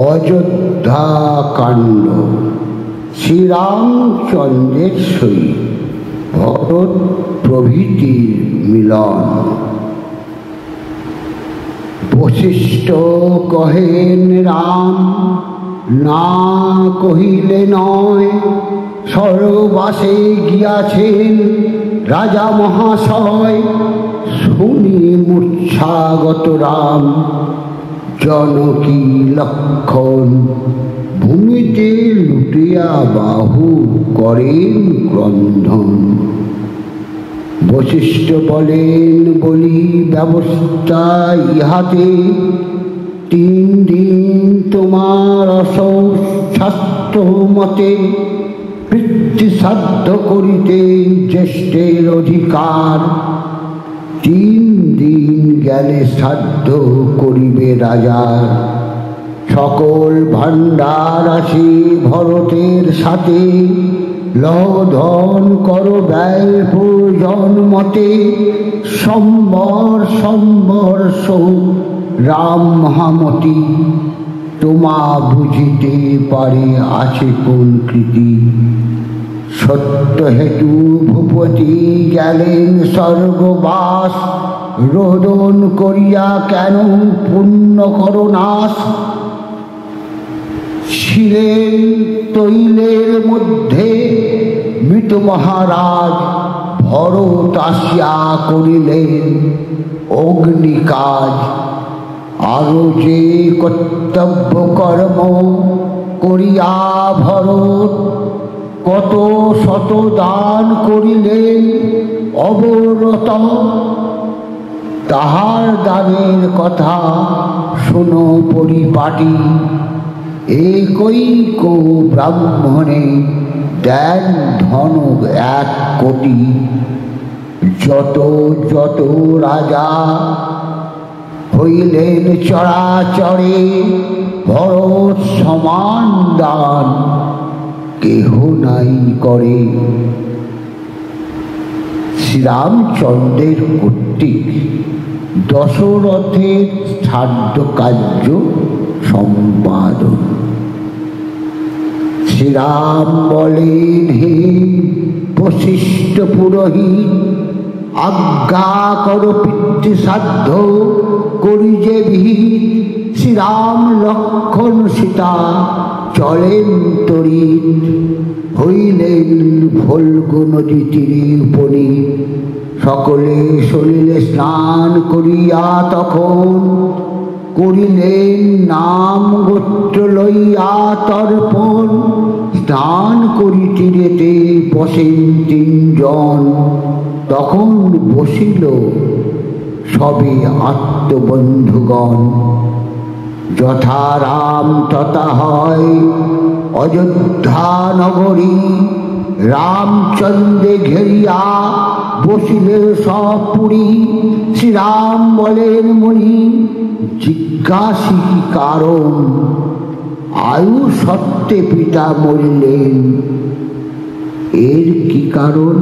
অযোধ্যা কাণ্ড। শ্রীরামচন্দ্রের সহিত ভরত প্রভৃতির মিলন। বশিষ্ঠ কহেন রাম না কহিলে নয়, স্বর্গবাসে গিয়াছেন রাজা মহাশয়। শুনি মূর্ছাগত রাম জনকী লক্ষণ, ভূমিতে লুটিয়া বাহু করেন ক্রন্ধন। বশিষ্ঠ বলেন বলি ব্যবস্থা ইহাতে, 3 দিন তোমার অস্বাস্থ্য মতে, পিতৃশ্রাদ্ধ করিতে জ্যেষ্ঠের অধিকার। 3 দিন গেলে শ্রাদ্ধ করিবে রাজার, সকল ভাণ্ডার আসি ভরতের সাথে। লধন কর ব্যয় প্রয়োজন মতে, সম্বর সম্বর সৌ রাম মহামতি। তোমা বুঝিতে পারে আছে কোন কৃতি, সত্য হেতু ভূপতি গেলেন স্বর্গবাস। রোদন করিয়া কেন পুণ্য করনাশ, ছিলেন তৈলের মধ্যে মৃত মহারাজ। ভরত আসিয়া করিলেন অগ্নিকাজ। আরো যে কর্তব্য কর্ম করিয়া ভরত, কত শত দান করিলেন অবরত। তাহার দানের কথা শোনো পরিপাটি, একৈক ব্রাহ্মণে দেন ধন 1 কোটি। যত যত রাজা হইলেন চরাচরে, ভরত সমান দান কেহ নাই করে। শ্রীরামচন্দ্রের কর্তৃক দশরথের শ্রাদ্ধ কার্য সম্পাদন। শ্রীরাম বলেন হে বশিষ্ঠ পুরোহিত, আজ্ঞা কর পিতৃশ্রাদ্ধ করি যে বিহিত। শ্রীরাম লক্ষণ সীতা চলেন তরিত, হইলেন ফল্গু নদী তীরে উপনীত। সকলে সলিলে স্নান করিয়া তখন, করিলেন নাম গোত্র লইয়া তর্পণ। স্নান করি তীরেতে বসেন 3 জন, তখন বসিল সবে আত্মবন্ধুগণ। যথা রাম তথা হয় অযোধ্যা নগরী, রামচন্দ্রে ঘেরিয়া বসিলে সব পুরী। শ্রীরাম বলেন মুনি জিজ্ঞাসি কি কারণ, আয়ু সত্ত্বে পিতা মরিলেন এর কি কারণ।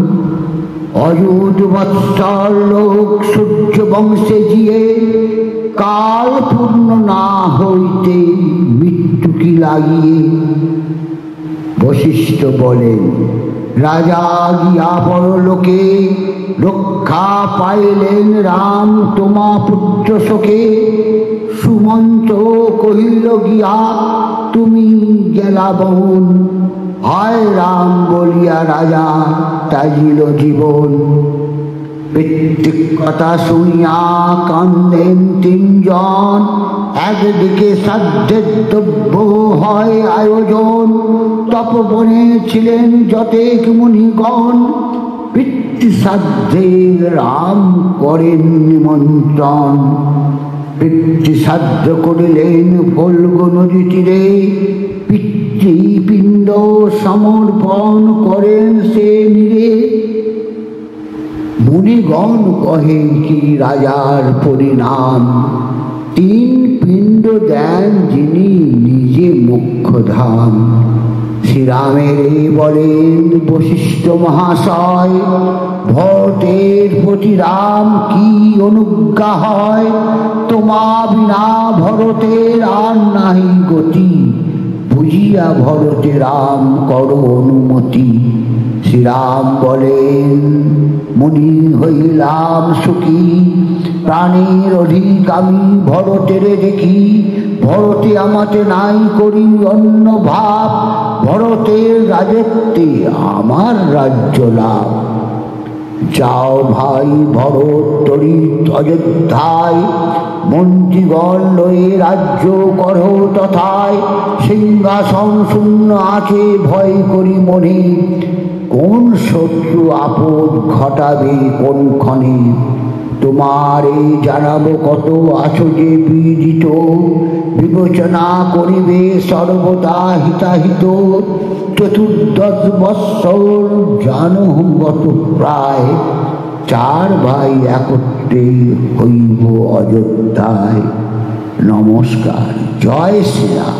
অযুত বৎসর লোক সূর্য বংশে জিয়ে, কাল পূর্ণ না হইতে মৃত্যু কি লাগিয়ে। বশিষ্ঠ বলেন রাজা গিয়া পরলোকে, রক্ষা পাইলেন রাম তোমা পুত্র শোকে। সুমন্ত কহিল গিয়া তুমি গেলা বন, হায় রাম বলিয়া রাজা তাজিল জীবন। পিতৃক কথা শুনিয়া কান্দেন 3 জন, একদিকে শ্রাদ্ধের দ্রব্য হয় আয়োজন। তপবনে ছিলেন যতেক মুনিগণ, পিতৃশ্রাদ্ধে রাম করেন নিমন্ত্রণ। পিতৃশ্রাদ্ধ করিলেন ফল্গু নদী তীরে, পিতৃপিণ্ড সমর্পণ করেন সে নীরে। মুনিগণ কহেন কি রাজার পরিণাম, 3 পিণ্ড দেন যিনি নিজে মুখ্যধাম। শ্রীরামের বলেন বশিষ্ঠ মহাশয়, ভরতের প্রতি রাম কি অনুজ্ঞা হয়? তোমা বিনা ভরতের আর নাহি গতি, বুঝিয়া ভরতে রাম করো অনুমতি। শ্রীরাম বলেন মুনি হইলাম সুখী, প্রাণের অধিক আমি ভরতের দেখি। ভরতে আমাতে নাই করি অন্য ভাব, ভরতের রাজত্বে আমার রাজ্য লাভ। যাও ভাই ভরত তরিত অযোধ্যায়, মন্ত্রীগণ লয়ে রাজ্য করো তথায়। সিংহাসন শূন্য আছে ভয় করি মনে, কোন শত্রু আপদ ঘটাবে কোনক্ষণে। তোমারে জানাবো কত আছো যে পীড়িত, বিবেচনা করিবে সর্বদা হিতাহিত। 14 বৎসর জানহগত প্রায়, 4 ভাই একত্রে হইব অযোধ্যায়। নমস্কার, জয় শ্রীরাম।